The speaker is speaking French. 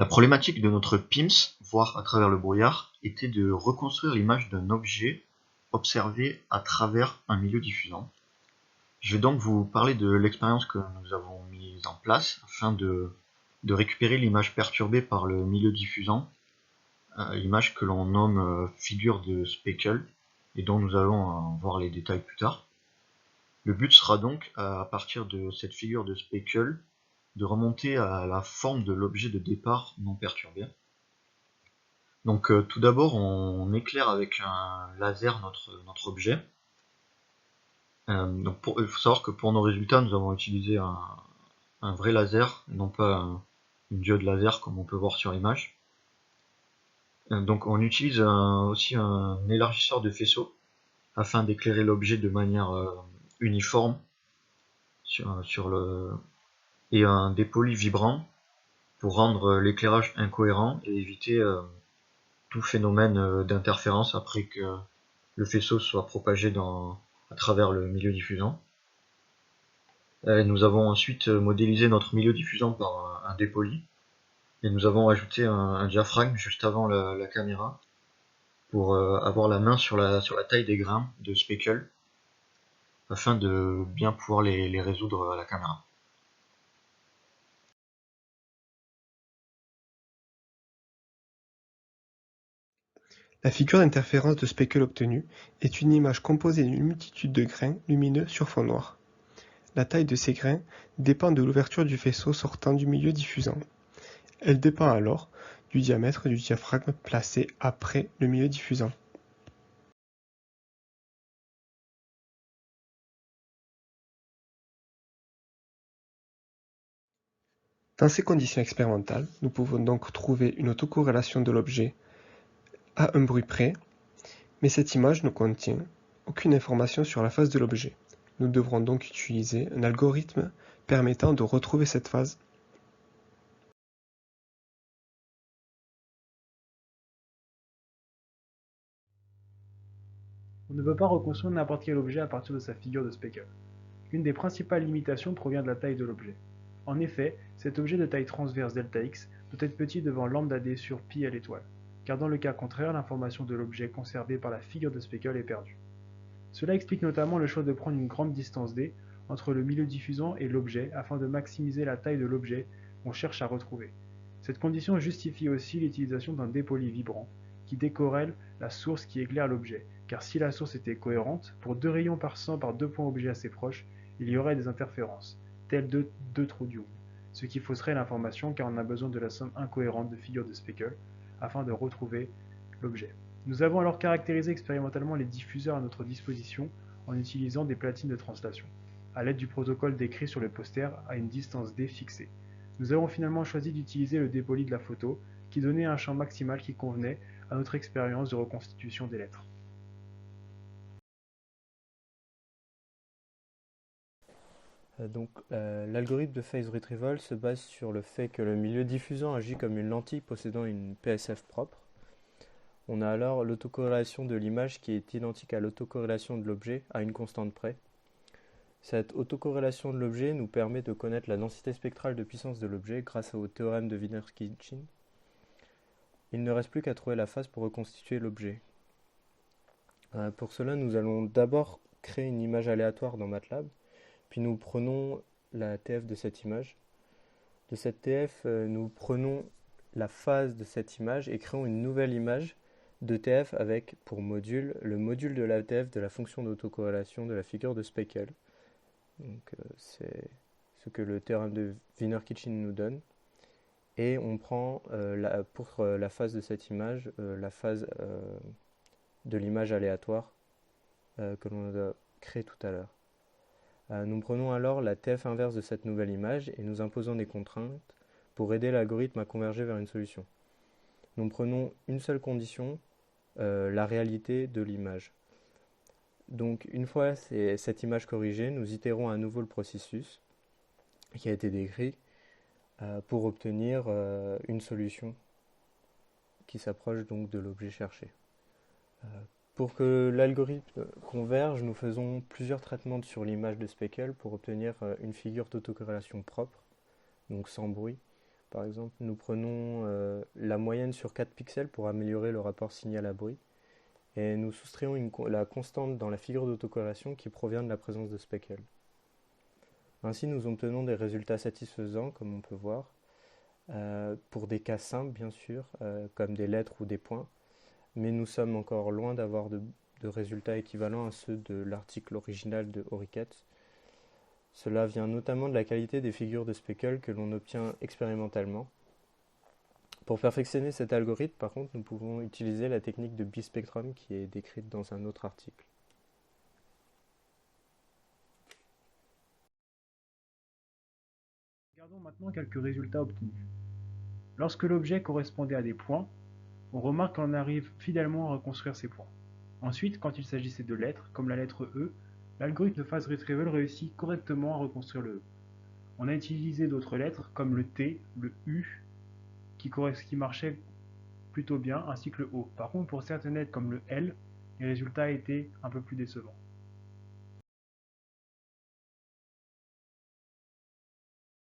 La problématique de notre PIMS, voire à travers le brouillard, était de reconstruire l'image d'un objet observé à travers un milieu diffusant. Je vais donc vous parler de l'expérience que nous avons mise en place afin de récupérer l'image perturbée par le milieu diffusant, l'image que l'on nomme figure de Speckle, et dont nous allons voir les détails plus tard. Le but sera donc, à partir de cette figure de Speckle, de remonter à la forme de l'objet de départ non perturbé. Donc tout d'abord, on éclaire avec un laser notre objet. Donc il faut savoir que pour nos résultats, nous avons utilisé un vrai laser, non pas une diode laser comme on peut voir sur l'image. Donc on utilise aussi un élargisseur de faisceau afin d'éclairer l'objet de manière uniforme et un dépoli vibrant pour rendre l'éclairage incohérent et éviter tout phénomène d'interférence après que le faisceau soit propagé à travers le milieu diffusant. Nous avons ensuite modélisé notre milieu diffusant par un dépoli et nous avons ajouté un diaphragme juste avant la caméra pour avoir la main sur la taille des grains de Speckle afin de bien pouvoir les résoudre à la caméra. La figure d'interférence de Speckle obtenue est une image composée d'une multitude de grains lumineux sur fond noir. La taille de ces grains dépend de l'ouverture du faisceau sortant du milieu diffusant. Elle dépend alors du diamètre du diaphragme placé après le milieu diffusant. Dans ces conditions expérimentales, nous pouvons donc trouver une autocorrélation de l'objet à un bruit près, mais cette image ne contient aucune information sur la phase de l'objet. Nous devrons donc utiliser un algorithme permettant de retrouver cette phase. On ne peut pas reconstruire n'importe quel objet à partir de sa figure de Speckle. Une des principales limitations provient de la taille de l'objet. En effet, cet objet de taille transverse Δx doit être petit devant λd sur pi à l'étoile, car dans le cas contraire, l'information de l'objet conservée par la figure de Speckle est perdue. Cela explique notamment le choix de prendre une grande distance d entre le milieu diffusant et l'objet afin de maximiser la taille de l'objet qu'on cherche à retrouver. Cette condition justifie aussi l'utilisation d'un dépoli vibrant, qui décorrèle la source qui éclaire l'objet, car si la source était cohérente, pour 2 rayons par 100 par 2 points objets assez proches, il y aurait des interférences, telles deux trous d'Young, ce qui fausserait l'information car on a besoin de la somme incohérente de figures de Speckle afin de retrouver l'objet. Nous avons alors caractérisé expérimentalement les diffuseurs à notre disposition en utilisant des platines de translation, à l'aide du protocole décrit sur le poster à une distance d fixée. Nous avons finalement choisi d'utiliser le dépoli de la photo, qui donnait un champ maximal qui convenait à notre expérience de reconstitution des lettres. L'algorithme de phase retrieval se base sur le fait que le milieu diffusant agit comme une lentille possédant une PSF propre. On a alors l'autocorrélation de l'image qui est identique à l'autocorrélation de l'objet à une constante près. Cette autocorrélation de l'objet nous permet de connaître la densité spectrale de puissance de l'objet grâce au théorème de Wiener-Kitchin. Il ne reste plus qu'à trouver la phase pour reconstituer l'objet. Pour cela, nous allons d'abord créer une image aléatoire dans MATLAB, puis nous prenons la TF de cette image. De cette TF, nous prenons la phase de cette image et créons une nouvelle image de TF avec pour module le module de la TF de la fonction d'autocorrélation de la figure de Speckle. Donc c'est ce que le théorème de Wiener-Kitchin nous donne. Et on prend pour la phase de cette image, la phase de l'image aléatoire que l'on a créée tout à l'heure. Nous prenons alors la TF inverse de cette nouvelle image et nous imposons des contraintes pour aider l'algorithme à converger vers une solution. Nous prenons une seule condition, la réalité de l'image. Donc une fois cette image corrigée, nous itérons à nouveau le processus qui a été décrit pour obtenir une solution qui s'approche donc de l'objet cherché. Pour que l'algorithme converge, nous faisons plusieurs traitements sur l'image de Speckle pour obtenir une figure d'autocorrélation propre, donc sans bruit, Par exemple, nous prenons la moyenne sur 4 pixels pour améliorer le rapport signal à bruit. Et nous soustrayons la constante dans la figure d'autocorrélation qui provient de la présence de speckle. Ainsi, nous obtenons des résultats satisfaisants, comme on peut voir, pour des cas simples, bien sûr, comme des lettres ou des points, mais nous sommes encore loin d'avoir de résultats équivalents à ceux de l'article original de Horriquet. Cela vient notamment de la qualité des figures de speckle que l'on obtient expérimentalement. Pour perfectionner cet algorithme, par contre, nous pouvons utiliser la technique de bispectrum qui est décrite dans un autre article. Regardons maintenant quelques résultats obtenus. Lorsque l'objet correspondait à des points, on remarque qu'on arrive fidèlement à reconstruire ces points. Ensuite, quand il s'agissait de lettres, comme la lettre E, l'algorithme de phase retrieval réussit correctement à reconstruire le E. On a utilisé d'autres lettres, comme le T, le U, qui marchaient plutôt bien, ainsi que le O. Par contre, pour certaines lettres comme le L, les résultats étaient un peu plus décevants.